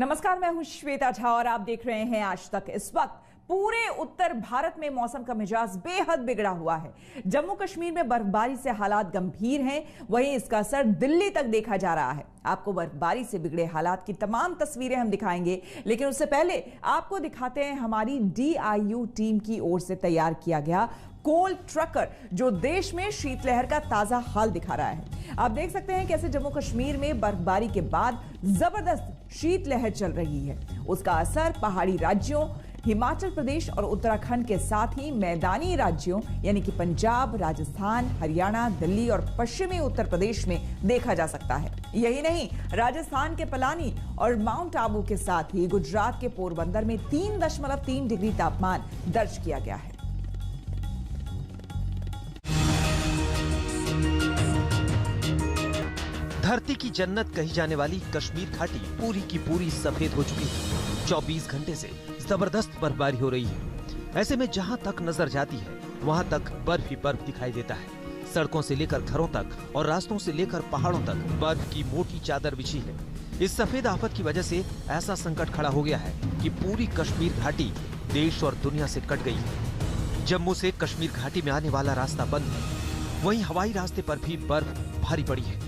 नमस्कार, मैं हूं श्वेता झा और आप देख रहे हैं आज तक। इस वक्त पूरे उत्तर भारत में मौसम का मिजाज बेहद बिगड़ा हुआ है। जम्मू कश्मीर में बर्फबारी से हालात गंभीर हैं, वहीं इसका असर दिल्ली तक देखा जा रहा है। आपको बर्फबारी से बिगड़े हालात की तमाम तस्वीरें हम दिखाएंगे, लेकिन उससे पहले आपको दिखाते हैं हमारी DIU टीम की ओर से तैयार किया गया कोल्ड ट्रकर, जो देश में शीतलहर का ताजा हाल दिखा रहा है। आप देख सकते हैं कैसे जम्मू कश्मीर में बर्फबारी के बाद जबरदस्त शीतलहर चल रही है। उसका असर पहाड़ी राज्यों हिमाचल प्रदेश और उत्तराखंड के साथ ही मैदानी राज्यों यानी कि पंजाब, राजस्थान, हरियाणा, दिल्ली और पश्चिमी उत्तर प्रदेश में देखा जा सकता है। यही नहीं, राजस्थान के पलानी और माउंट आबू के साथ ही गुजरात के पोरबंदर में 3.3 डिग्री तापमान दर्ज किया गया है। धरती की जन्नत कही जाने वाली कश्मीर घाटी पूरी की पूरी सफेद हो चुकी है। 24 घंटे से जबरदस्त बर्फबारी हो रही है। ऐसे में जहां तक नजर जाती है वहां तक बर्फ ही बर्फ दिखाई देता है। सड़कों से लेकर घरों तक और रास्तों से लेकर पहाड़ों तक बर्फ की मोटी चादर बिछी है। इस सफेद आफत की वजह से ऐसा संकट खड़ा हो गया है कि पूरी कश्मीर घाटी देश और दुनिया से कट गई है। जम्मू से कश्मीर घाटी में आने वाला रास्ता बंद है, वहीं हवाई रास्ते पर भी बर्फ भारी पड़ी है।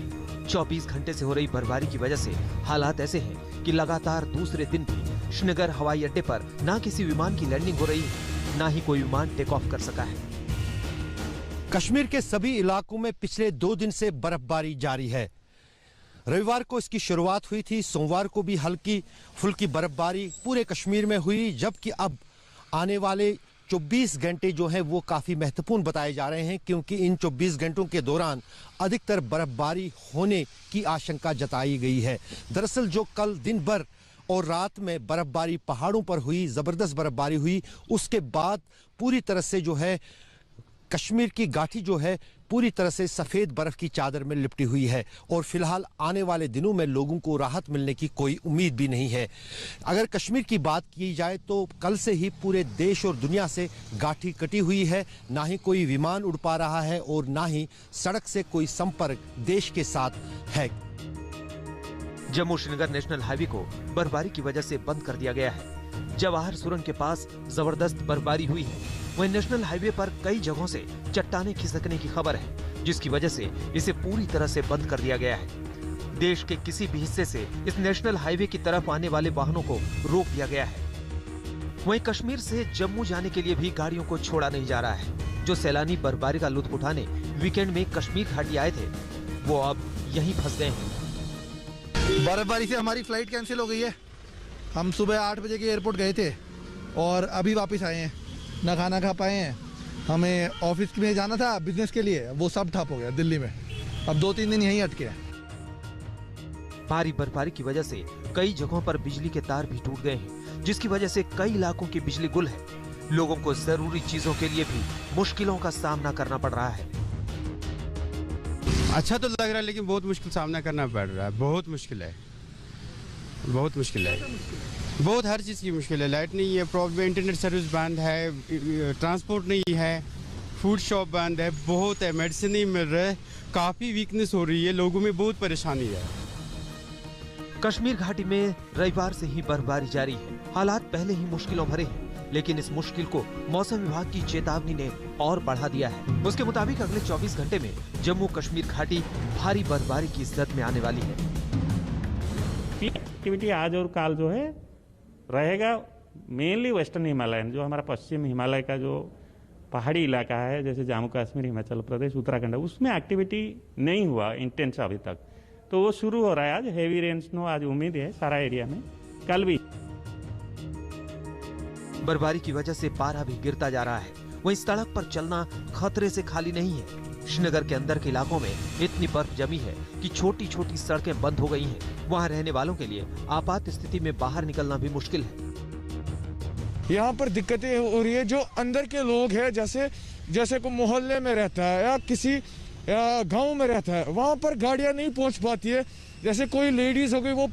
24 घंटे से हो रही बर्फबारी की वजह से हालात ऐसे हैं कि लगातार दूसरे दिन भी श्रीनगर हवाई अड्डे पर न किसी विमान की लैंडिंग हो रही है, न ही कोई विमान टेक ऑफ कर सका है। कश्मीर के सभी इलाकों में पिछले 2 दिन से बर्फबारी जारी है। रविवार को इसकी शुरुआत हुई थी, सोमवार को भी हल्की फुल्की बर्फबारी पूरे कश्मीर में हुई, जबकि अब आने वाले 24 घंटे जो हैं वो काफ़ी महत्वपूर्ण बताए जा रहे हैं, क्योंकि इन 24 घंटों के दौरान अधिकतर बर्फबारी होने की आशंका जताई गई है। दरअसल जो कल दिन भर और रात में बर्फबारी पहाड़ों पर हुई, ज़बरदस्त बर्फबारी हुई, उसके बाद पूरी तरह से जो है कश्मीर की घाटी जो है पूरी तरह से सफ़ेद बर्फ की चादर में लिपटी हुई है और फिलहाल आने वाले दिनों में लोगों को राहत मिलने की कोई उम्मीद भी नहीं है। अगर कश्मीर की बात की जाए तो कल से ही पूरे देश और दुनिया से घाटी कटी हुई है। ना ही कोई विमान उड़ पा रहा है और ना ही सड़क से कोई संपर्क देश के साथ है। जम्मू श्रीनगर नेशनल हाईवे को बर्फबारी की वजह से बंद कर दिया गया है। जवाहर सुरंग के पास जबरदस्त बर्फबारी हुई है। वहीं नेशनल हाईवे पर कई जगहों से चट्टानें खिसकने की खबर है, जिसकी वजह से इसे पूरी तरह से बंद कर दिया गया है। देश के किसी भी हिस्से से इस नेशनल हाईवे की तरफ आने वाले वाहनों को रोक दिया गया है। वहीं कश्मीर से जम्मू जाने के लिए भी गाड़ियों को छोड़ा नहीं जा रहा है। जो सैलानी बर्फबारी का लुत्फ उठाने वीकेंड में कश्मीर घाटी आए थे, वो अब यहीं फंस गए हैं। बर्फबारी से हमारी फ्लाइट कैंसिल हो गई है। हम सुबह 8 बजे के एयरपोर्ट गए थे और अभी वापस आए हैं, ना खाना खा पाए हैं। हमें ऑफिस में जाना था बिजनेस के लिए, वो सब ठप हो गया दिल्ली में। अब 2-3 दिन यहीं अटके हैं। भारी बर्फबारी की वजह से कई जगहों पर बिजली के तार भी टूट गए हैं, जिसकी वजह से कई इलाकों की बिजली गुल है। लोगों को जरूरी चीजों के लिए भी मुश्किलों का सामना करना पड़ रहा है। अच्छा तो लग रहा है, लेकिन बहुत मुश्किल सामना करना पड़ रहा है। बहुत मुश्किल है, बहुत मुश्किल है, बहुत हर चीज़ की मुश्किल है। लाइट नहीं है, प्रॉब्लम, इंटरनेट सर्विस बंद है, ट्रांसपोर्ट नहीं है, फूड शॉप बंद है, बहुत है, मेडिसिन नहीं मिल रहा है, काफ़ी वीकनेस हो रही है, लोगों में बहुत परेशानी है। कश्मीर घाटी में रविवार से ही बर्फबारी जारी है। हालात पहले ही मुश्किलों भरे हैं, लेकिन इस मुश्किल को मौसम विभाग की चेतावनी ने और बढ़ा दिया है। उसके मुताबिक अगले 24 घंटे में जम्मू कश्मीर घाटी भारी बर्फबारी की जद में आने वाली है। एक्टिविटी आज और काल जो है रहेगा मेनली वेस्टर्न हिमालयन, जो हमारा पश्चिम हिमालय का जो पहाड़ी इलाका है, जैसे जम्मू कश्मीर, हिमाचल प्रदेश, उत्तराखंड, उसमें एक्टिविटी नहीं हुआ इंटेंस अभी तक। तो वो शुरू हो रहा है आज। हेवी रेन स्नो आज उम्मीद है सारा एरिया में, कल भी। बर्फबारी की वजह से पारा भी गिरता जा रहा है। वहीं सड़क पर चलना खतरे से खाली नहीं है। श्रीनगर के अंदर के इलाकों में इतनी बर्फ जमी है कि छोटी छोटी सड़कें बंद हो गई हैं। वहां रहने वालों के लिए आपात स्थिति में बाहर निकलना भी मुश्किल है। यहाँ पर दिक्कतें हो रही है। जो अंदर के लोग हैं, जैसे को मोहल्ले में रहता है या किसी गांव में रहता है, वहाँ पर गाड़ियाँ नहीं पहुँच पाती है। जैसे कोई लेडीज हो गई, वो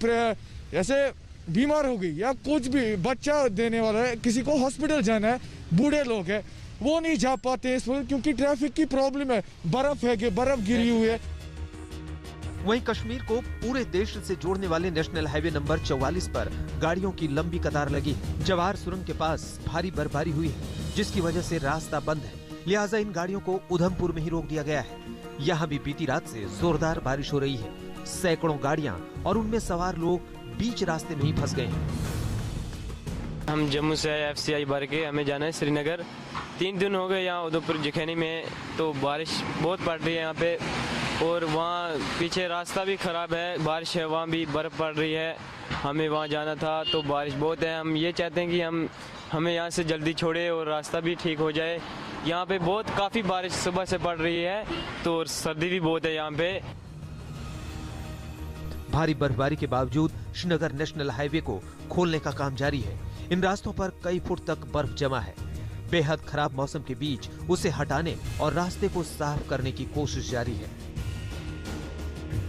जैसे बीमार हो गई या कुछ भी बच्चा देने वाला है, किसी को हॉस्पिटल जाना है, बूढ़े लोग हैं, वो नहीं जा पाते हैं इस वक्त, क्योंकि ट्रैफिक की प्रॉब्लम है। बर्फ गिरी हुई है। वहीं कश्मीर को पूरे देश से जोड़ने वाले नेशनल हाईवे नंबर 44 पर गाड़ियों की लंबी कतार लगी। जवाहर सुरंग के पास भारी बर्फबारी हुई है, जिसकी वजह से रास्ता बंद है, लिहाजा इन गाड़ियों को उधमपुर में ही रोक दिया गया है। यहाँ भी बीती रात से जोरदार बारिश हो रही है। सैकड़ों गाड़ियाँ और उनमें सवार लोग बीच रास्ते में ही फंस गए हैं। हम जम्मू से FCI भर के हमें जाना है श्रीनगर। 3 दिन हो गए यहाँ उधमपुर जखैनी में, तो बारिश बहुत पड़ रही है यहाँ पे, और वहाँ पीछे रास्ता भी ख़राब है, बारिश है, वहाँ भी बर्फ़ पड़ रही है। हमें वहाँ जाना था तो बारिश बहुत है। हम ये चाहते हैं कि हमें यहाँ से जल्दी छोड़े और रास्ता भी ठीक हो जाए। यहाँ पे बहुत काफ़ी बारिश सुबह से पड़ रही है, तो सर्दी भी बहुत है यहाँ पे। भारी बर्फबारी के बावजूद श्रीनगर नेशनल हाईवे को खोलने का काम जारी है। इन रास्तों पर कई फुट तक बर्फ जमा है। बेहद खराब मौसम के बीच उसे हटाने और रास्ते को साफ करने की कोशिश जारी है।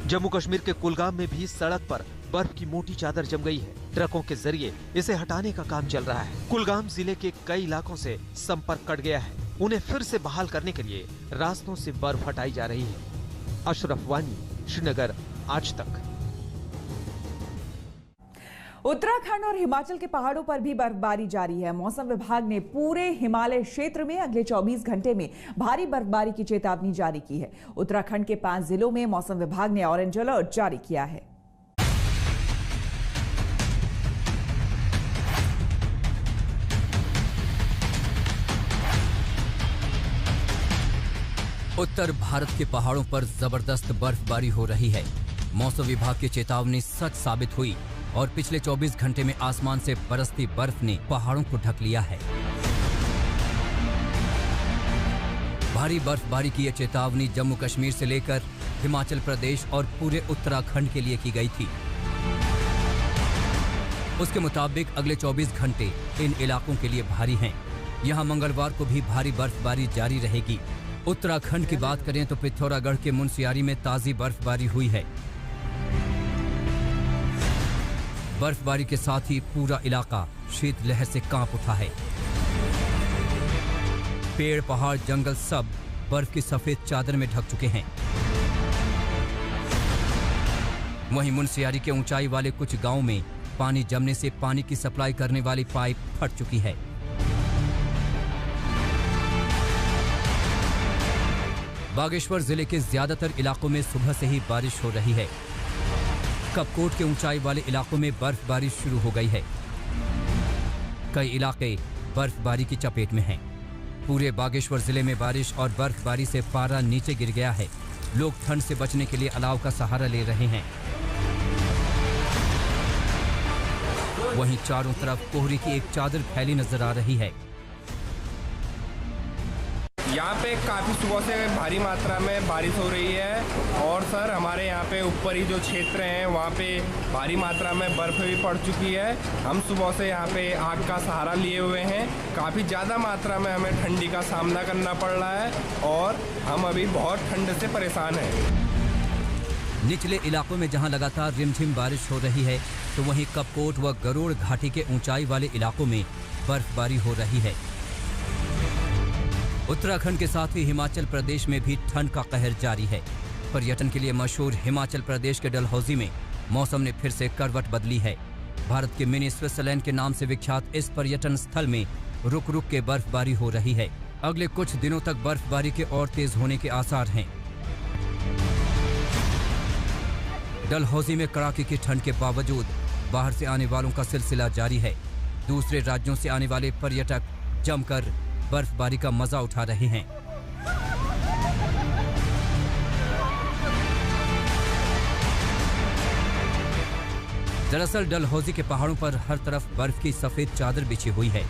जम्मू कश्मीर के कुलगाम में भी सड़क पर बर्फ की मोटी चादर जम गई है। ट्रकों के जरिए इसे हटाने का काम चल रहा है। कुलगाम जिले के कई इलाकों से संपर्क कट गया है। उन्हें फिर से बहाल करने के लिए रास्तों से बर्फ हटाई जा रही है। अशरफ वानी, श्रीनगर, आज तक। उत्तराखंड और हिमाचल के पहाड़ों पर भी बर्फबारी जारी है। मौसम विभाग ने पूरे हिमालय क्षेत्र में अगले 24 घंटे में भारी बर्फबारी की चेतावनी जारी की है। उत्तराखंड के 5 जिलों में मौसम विभाग ने ऑरेंज अलर्ट जारी किया है। उत्तर भारत के पहाड़ों पर जबरदस्त बर्फबारी हो रही है। मौसम विभाग की चेतावनी सच साबित हुई और पिछले 24 घंटे में आसमान से बरसती बर्फ ने पहाड़ों को ढक लिया है। भारी बर्फबारी की यह चेतावनी जम्मू कश्मीर से लेकर हिमाचल प्रदेश और पूरे उत्तराखंड के लिए की गई थी। उसके मुताबिक अगले 24 घंटे इन इलाकों के लिए भारी हैं। यहां मंगलवार को भी भारी बर्फबारी जारी रहेगी। उत्तराखंड की बात करें तो पिथौरागढ़ के मुनस्यारी में ताजी बर्फबारी हुई है। बर्फबारी के साथ ही पूरा इलाका शीतलहर से कांप उठा है। पेड़, पहाड़, जंगल सब बर्फ की सफेद चादर में ढक चुके हैं। वहीं मुनस्यारी के ऊंचाई वाले कुछ गांवों में पानी जमने से पानी की सप्लाई करने वाली पाइप फट चुकी है। बागेश्वर जिले के ज्यादातर इलाकों में सुबह से ही बारिश हो रही है। कपकोट के ऊंचाई वाले इलाकों में बर्फबारी शुरू हो गई है। कई इलाके बर्फबारी की चपेट में हैं। पूरे बागेश्वर जिले में बारिश और बर्फबारी से पारा नीचे गिर गया है। लोग ठंड से बचने के लिए अलाव का सहारा ले रहे हैं। वहीं चारों तरफ कोहरे की एक चादर फैली नजर आ रही है। यहाँ पे काफ़ी सुबह से भारी मात्रा में बारिश हो रही है और सर हमारे यहाँ पे ऊपरी जो क्षेत्र हैं वहाँ पे भारी मात्रा में बर्फ़ भी पड़ चुकी है। हम सुबह से यहाँ पे आग का सहारा लिए हुए हैं। काफ़ी ज़्यादा मात्रा में हमें ठंडी का सामना करना पड़ रहा है और हम अभी बहुत ठंड से परेशान हैं। निचले इलाकों में जहां लगातार रिमझिम बारिश हो रही है, तो वहीं कपकोट व गरुड़ घाटी के ऊंचाई वाले इलाकों में बर्फबारी हो रही है। उत्तराखंड के साथ ही हिमाचल प्रदेश में भी ठंड का कहर जारी है। पर्यटन के लिए मशहूर हिमाचल प्रदेश के डलहौजी में मौसम ने फिर से करवट बदली है। भारत के मिनी स्विट्जरलैंड के नाम से विख्यात इस पर्यटन स्थल में रुक रुक के बर्फबारी हो रही है। अगले कुछ दिनों तक बर्फबारी के और तेज होने के आसार हैं। डलहौजी में कड़ाके की ठंड के बावजूद बाहर से आने वालों का सिलसिला जारी है। दूसरे राज्यों से आने वाले पर्यटक जमकर बर्फबारी का मजा उठा रहे हैं। दरअसल डलहौजी के पहाड़ों पर हर तरफ बर्फ की सफेद चादर बिछी हुई है।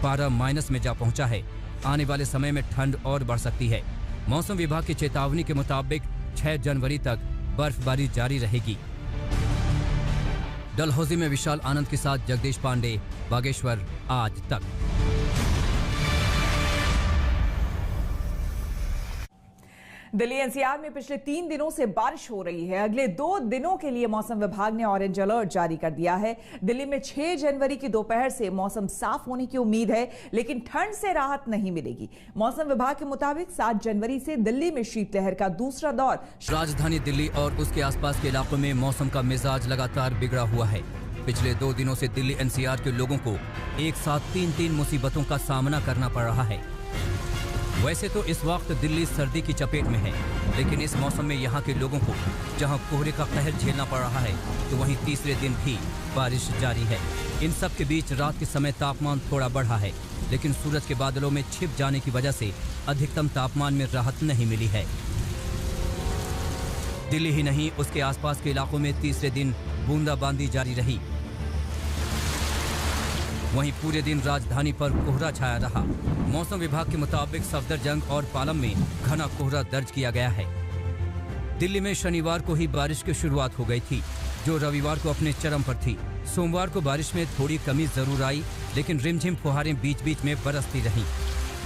पारा माइनस में जा पहुंचा है। आने वाले समय में ठंड और बढ़ सकती है। मौसम विभाग की चेतावनी के मुताबिक 6 जनवरी तक बर्फबारी जारी रहेगी। डलहौजी में विशाल आनंद के साथ जगदीश पांडे, बागेश्वर, आज तक। दिल्ली एनसीआर में पिछले 3 दिनों से बारिश हो रही है। अगले 2 दिनों के लिए मौसम विभाग ने ऑरेंज अलर्ट जारी कर दिया है। दिल्ली में 6 जनवरी की दोपहर से मौसम साफ होने की उम्मीद है, लेकिन ठंड से राहत नहीं मिलेगी। मौसम विभाग के मुताबिक 7 जनवरी से दिल्ली में शीतलहर का दूसरा दौर। राजधानी दिल्ली और उसके आसपास के इलाकों में मौसम का मिजाज लगातार बिगड़ा हुआ है। पिछले 2 दिनों से दिल्ली एनसीआर के लोगों को एक साथ 3 मुसीबतों का सामना करना पड़ रहा है। वैसे तो इस वक्त दिल्ली सर्दी की चपेट में है, लेकिन इस मौसम में यहाँ के लोगों को जहाँ कोहरे का कहर झेलना पड़ रहा है, तो वहीं तीसरे दिन भी बारिश जारी है। इन सब के बीच रात के समय तापमान थोड़ा बढ़ा है, लेकिन सूरज के बादलों में छिप जाने की वजह से अधिकतम तापमान में राहत नहीं मिली है। दिल्ली ही नहीं, उसके आसपास के इलाकों में तीसरे दिन बूंदाबांदी जारी रही। वहीं पूरे दिन राजधानी पर कोहरा छाया रहा। मौसम विभाग के मुताबिक सफदरजंग और पालम में घना कोहरा दर्ज किया गया है। दिल्ली में शनिवार को ही बारिश की शुरुआत हो गई थी, जो रविवार को अपने चरम पर थी। सोमवार को बारिश में थोड़ी कमी जरूर आई, लेकिन रिमझिम फुहारें बीच बीच में बरसती रहीं।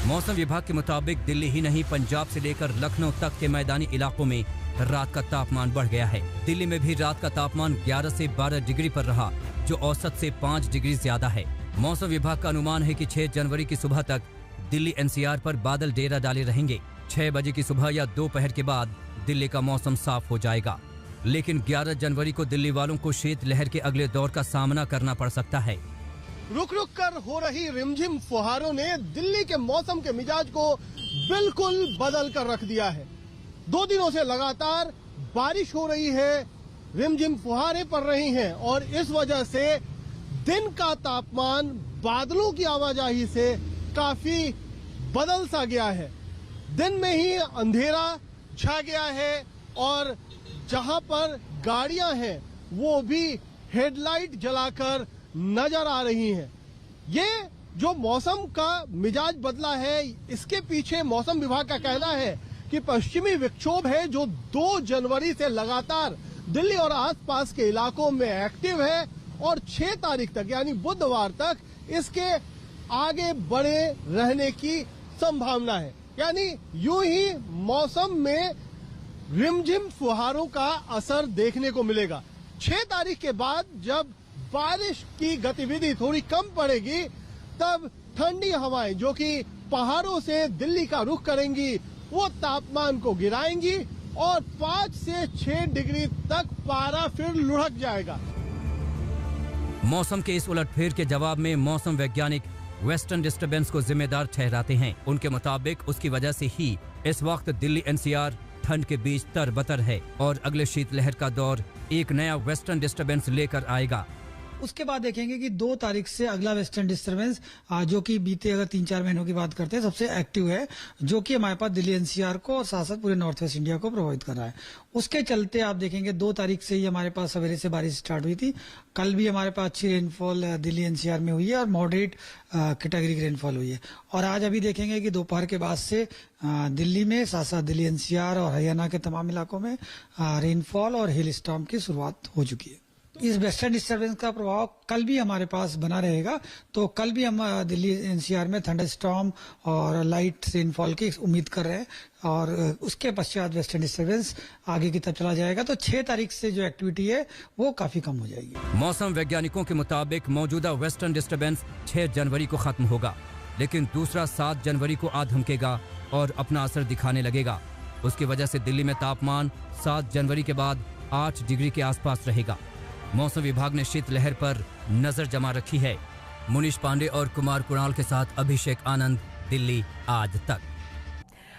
मौसम विभाग के मुताबिक दिल्ली ही नहीं, पंजाब से लेकर लखनऊ तक के मैदानी इलाकों में रात का तापमान बढ़ गया है। दिल्ली में भी रात का तापमान 11 से 12 डिग्री पर रहा, जो औसत से 5 डिग्री ज्यादा है। मौसम विभाग का अनुमान है कि 6 जनवरी की सुबह तक दिल्ली एनसीआर पर बादल डेरा डाले रहेंगे। 6 बजे की सुबह या दोपहर के बाद दिल्ली का मौसम साफ हो जाएगा, लेकिन 11 जनवरी को दिल्ली वालों को शीतलहर के अगले दौर का सामना करना पड़ सकता है। रुक रुक कर हो रही रिमझिम फुहारों ने दिल्ली के मौसम के मिजाज को बिल्कुल बदल कर रख दिया है। 2 दिनों से लगातार बारिश हो रही है, रिमझिम फुहारें पड़ रही हैं और इस वजह से दिन का तापमान बादलों की आवाजाही से काफी बदल सा गया है। दिन में ही अंधेरा छा गया है और जहां पर गाड़ियां हैं वो भी हेडलाइट जलाकर नजर आ रही हैं। ये जो मौसम का मिजाज बदला है, इसके पीछे मौसम विभाग का कहना है कि पश्चिमी विक्षोभ है जो 2 जनवरी से लगातार दिल्ली और आसपास के इलाकों में एक्टिव है और 6 तारीख तक यानी बुधवार तक इसके आगे बढ़े रहने की संभावना है। यानी यूं ही मौसम में रिमझिम फुहारों का असर देखने को मिलेगा। 6 तारीख के बाद जब बारिश की गतिविधि थोड़ी कम पड़ेगी, तब ठंडी हवाएं जो कि पहाड़ों से दिल्ली का रुख करेंगी, वो तापमान को गिराएंगी और 5 से 6 डिग्री तक पारा फिर लुढ़क जाएगा। मौसम के इस उलटफेर के जवाब में मौसम वैज्ञानिक वेस्टर्न डिस्टर्बेंस को जिम्मेदार ठहराते हैं। उनके मुताबिक उसकी वजह से ही इस वक्त दिल्ली एनसीआर ठंड के बीच तरबतर है और अगले शीतलहर का दौर एक नया वेस्टर्न डिस्टर्बेंस लेकर आएगा। उसके बाद देखेंगे कि 2 तारीख से अगला वेस्टर्न डिस्टर्बेंस जो कि बीते अगर 3-4 महीनों की बात करते हैं सबसे एक्टिव है, जो कि हमारे पास दिल्ली एनसीआर को और साथ साथ पूरे नॉर्थ वेस्ट इंडिया को प्रभावित कर रहा है। उसके चलते आप देखेंगे 2 तारीख से ही हमारे पास सवेरे से बारिश स्टार्ट हुई थी। कल भी हमारे पास अच्छी रेनफॉल दिल्ली एनसीआर में हुई है और मॉडरेट कैटेगरी की रेनफॉल हुई है। और आज अभी देखेंगे कि दोपहर के बाद से दिल्ली में साथ साथ दिल्ली एनसीआर और हरियाणा के तमाम इलाकों में रेनफॉल और हिल स्टॉर्म की शुरुआत हो चुकी है। इस वेस्टर्न डिस्टर्बेंस का प्रभाव कल भी हमारे पास बना रहेगा, तो कल भी हम दिल्ली एनसीआर में थंडर स्टॉर्म और लाइट रेनफॉल की उम्मीद कर रहे हैं और उसके पश्चात वेस्टर्न डिस्टर्बेंस आगे की तरफ चला जाएगा। तो 6 तारीख से जो एक्टिविटी है वो काफी कम हो जाएगी। मौसम वैज्ञानिकों के मुताबिक मौजूदा वेस्टर्न डिस्टर्बेंस 6 जनवरी को खत्म होगा, लेकिन दूसरा 7 जनवरी को आ धमकेगा और अपना असर दिखाने लगेगा। उसकी वजह से दिल्ली में तापमान 7 जनवरी के बाद 8 डिग्री के आसपास रहेगा। मौसम विभाग ने शीतलहर पर नजर जमा रखी है। मुनीश पांडे और कुमार कुणाल के साथ अभिषेक आनंद, दिल्ली आज तक।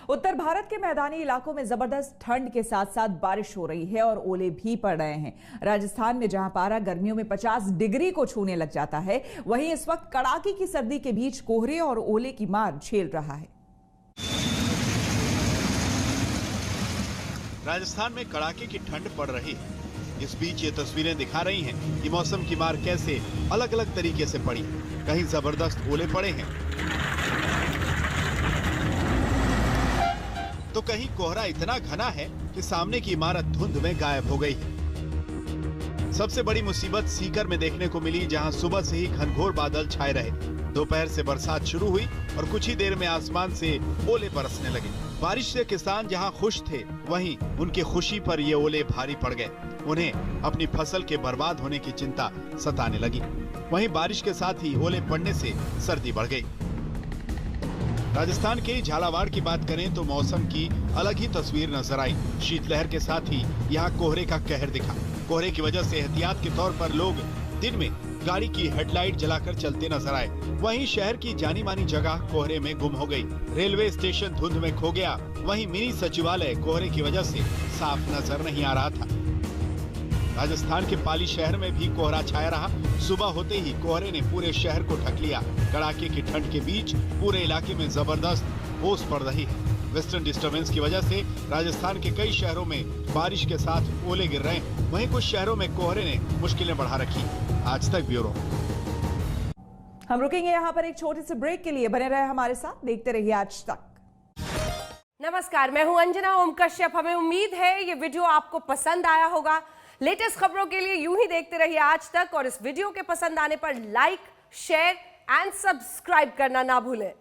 उत्तर भारत के मैदानी इलाकों में जबरदस्त ठंड के साथ साथ बारिश हो रही है और ओले भी पड़ रहे हैं। राजस्थान में जहां पारा गर्मियों में 50 डिग्री को छूने लग जाता है, वहीं इस वक्त कड़ाके की सर्दी के बीच कोहरे और ओले की मार झेल रहा है। राजस्थान में कड़ाके की ठंड पड़ रही है। इस बीच ये तस्वीरें दिखा रही हैं कि मौसम की मार कैसे अलग अलग तरीके से पड़ी। कहीं जबरदस्त ओले पड़े हैं तो कहीं कोहरा इतना घना है कि सामने की इमारत धुंध में गायब हो गई। सबसे बड़ी मुसीबत सीकर में देखने को मिली, जहां सुबह से ही घनघोर बादल छाए रहे। दोपहर से बरसात शुरू हुई और कुछ ही देर में आसमान से ओले बरसने लगे। बारिश से किसान जहां खुश थे, वहीं उनकी खुशी पर ये ओले भारी पड़ गए। उन्हें अपनी फसल के बर्बाद होने की चिंता सताने लगी। वहीं बारिश के साथ ही ओले पड़ने से सर्दी बढ़ गई। राजस्थान के झालावाड़ की बात करें तो मौसम की अलग ही तस्वीर नजर आई। शीतलहर के साथ ही यहाँ कोहरे का कहर दिखा। कोहरे की वजह से एहतियात के तौर पर लोग दिन में गाड़ी की हेडलाइट जलाकर चलते नजर आए। वहीं शहर की जानी मानी जगह कोहरे में गुम हो गई। रेलवे स्टेशन धुंध में खो गया। वहीं मिनी सचिवालय कोहरे की वजह से साफ नजर नहीं आ रहा था। राजस्थान के पाली शहर में भी कोहरा छाया रहा। सुबह होते ही कोहरे ने पूरे शहर को ढक लिया। कड़ाके की ठंड के बीच पूरे इलाके में जबरदस्त ओस पड़ रही है। वेस्टर्न डिस्टर्बेंस की वजह से राजस्थान के कई शहरों में बारिश के साथ ओले गिर रहे हैं। वहीं कुछ शहरों में कोहरे ने मुश्किलें बढ़ा रखी। आज तक ब्यूरो। हम रुकेंगे यहाँ पर एक छोटे से ब्रेक के लिए। बने रहे हमारे साथ, देखते रहिए आज तक। नमस्कार, मैं हूं अंजना ओम कश्यप। हमें उम्मीद है ये वीडियो आपको पसंद आया होगा। लेटेस्ट खबरों के लिए यूं ही देखते रहिए आज तक, और इस वीडियो के पसंद आने पर लाइक, शेयर एंड सब्सक्राइब करना ना भूलें।